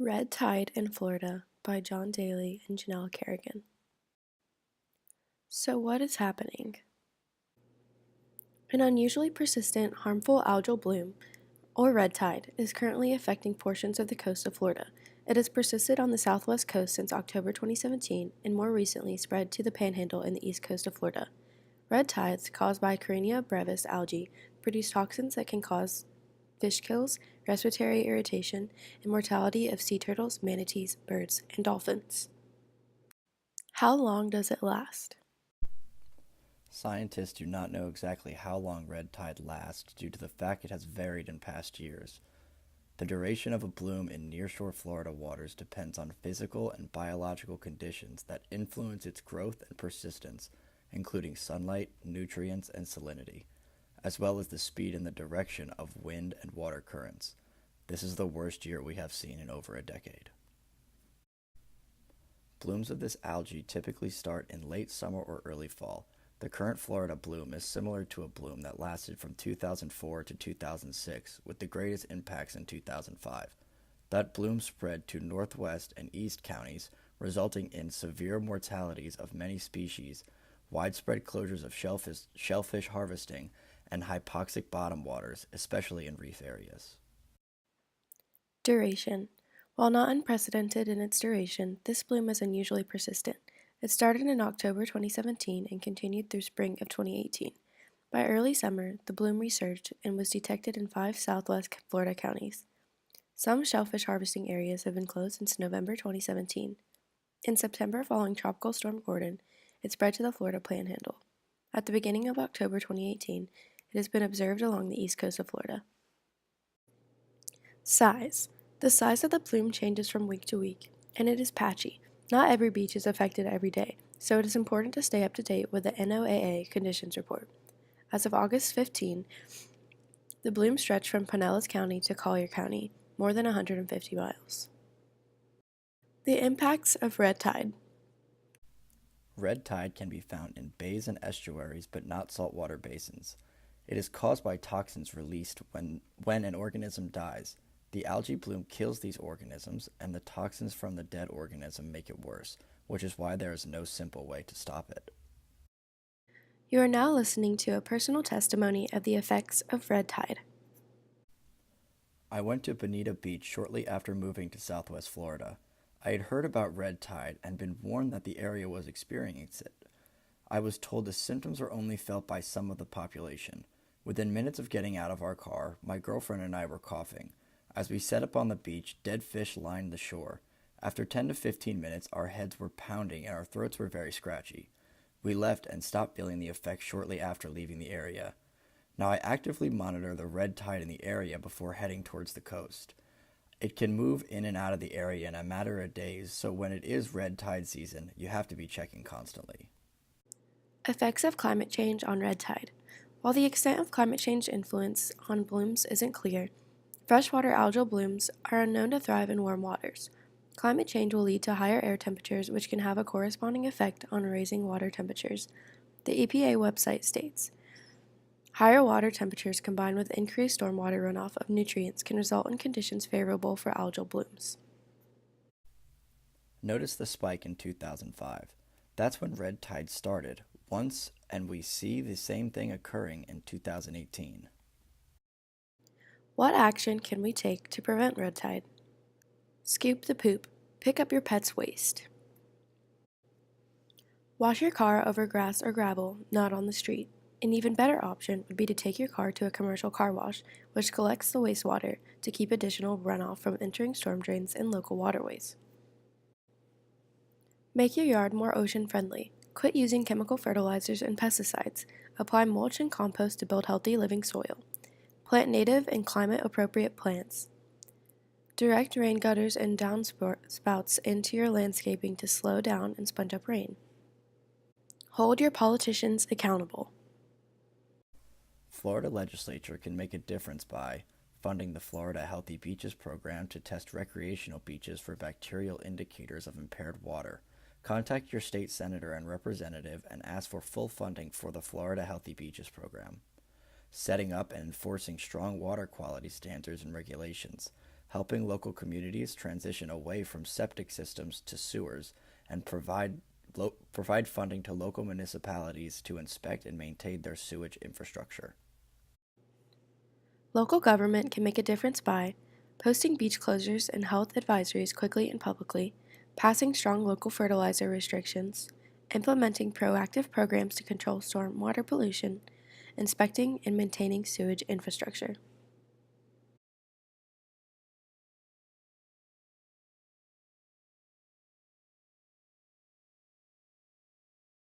Red Tide in Florida by John Daly and Janelle Kerrigan. So what is happening? An unusually persistent, harmful algal bloom, or red tide, is currently affecting portions of the coast of Florida. It has persisted on the southwest coast since October 2017 and more recently spread to the panhandle in the east coast of Florida. Red tides, caused by Carina brevis algae, produce toxins that can cause fish kills, respiratory irritation, and mortality of sea turtles, manatees, birds, and dolphins. How long does it last? Scientists do not know exactly how long red tide lasts due to the fact it has varied in past years. The duration of a bloom in nearshore Florida waters depends on physical and biological conditions that influence its growth and persistence, including sunlight, nutrients, and salinity, as well as the speed and the direction of wind and water currents. This is the worst year we have seen in over a decade. Blooms of this algae typically start in late summer or early fall. The current Florida bloom is similar to a bloom that lasted from 2004 to 2006, with the greatest impacts in 2005. That bloom spread to northwest and east counties, resulting in severe mortalities of many species, widespread closures of shellfish harvesting, and hypoxic bottom waters, especially in reef areas. Duration. While not unprecedented in its duration, this bloom is unusually persistent. It started in October 2017 and continued through spring of 2018. By early summer, the bloom resurged and was detected in 5 southwest Florida counties. Some shellfish harvesting areas have been closed since November 2017. In September, following Tropical Storm Gordon, it spread to the Florida Panhandle. At the beginning of October 2018, it has been observed along the east coast of Florida. Size. The size of the plume changes from week to week, and it is patchy. Not every beach is affected every day, so it is important to stay up to date with the NOAA conditions report. As of August 15, the bloom stretched from Pinellas County to Collier County, more than 150 miles. The impacts of red tide. Red tide can be found in bays and estuaries, but not saltwater basins. It is caused by toxins released when an organism dies. The algae bloom kills these organisms, and the toxins from the dead organism make it worse, which is why there is no simple way to stop it. You are now listening to a personal testimony of the effects of red tide. I went to Bonita Beach shortly after moving to Southwest Florida. I had heard about red tide and been warned that the area was experiencing it. I was told the symptoms are only felt by some of the population. Within minutes of getting out of our car, my girlfriend and I were coughing. As we set up on the beach, dead fish lined the shore. After 10 to 15 minutes, our heads were pounding and our throats were very scratchy. We left and stopped feeling the effects shortly after leaving the area. Now I actively monitor the red tide in the area before heading towards the coast. It can move in and out of the area in a matter of days, so when it is red tide season, you have to be checking constantly. Effects of climate change on red tide. While the extent of climate change influence on blooms isn't clear, freshwater algal blooms are known to thrive in warm waters. Climate change will lead to higher air temperatures, which can have a corresponding effect on raising water temperatures. The EPA website states, higher water temperatures combined with increased stormwater runoff of nutrients can result in conditions favorable for algal blooms. Notice the spike in 2005. That's when red tide started, once, and we see the same thing occurring in 2018. What action can we take to prevent red tide? Scoop the poop. Pick up your pet's waste. Wash your car over grass or gravel, not on the street. An even better option would be to take your car to a commercial car wash, which collects the wastewater to keep additional runoff from entering storm drains and local waterways. Make your yard more ocean-friendly. Quit using chemical fertilizers and pesticides. Apply mulch and compost to build healthy living soil. Plant native and climate-appropriate plants. Direct rain gutters and downspouts into your landscaping to slow down and sponge up rain. Hold your politicians accountable. Florida legislature can make a difference by funding the Florida Healthy Beaches program to test recreational beaches for bacterial indicators of impaired water. Contact your state senator and representative and ask for full funding for the Florida Healthy Beaches program. Setting up and enforcing strong water quality standards and regulations. helping local communities transition away from septic systems to sewers, and provide funding to local municipalities to inspect and maintain their sewage infrastructure. Local government can make a difference by posting beach closures and health advisories quickly and publicly, passing strong local fertilizer restrictions, implementing proactive programs to control stormwater pollution, inspecting and maintaining sewage infrastructure.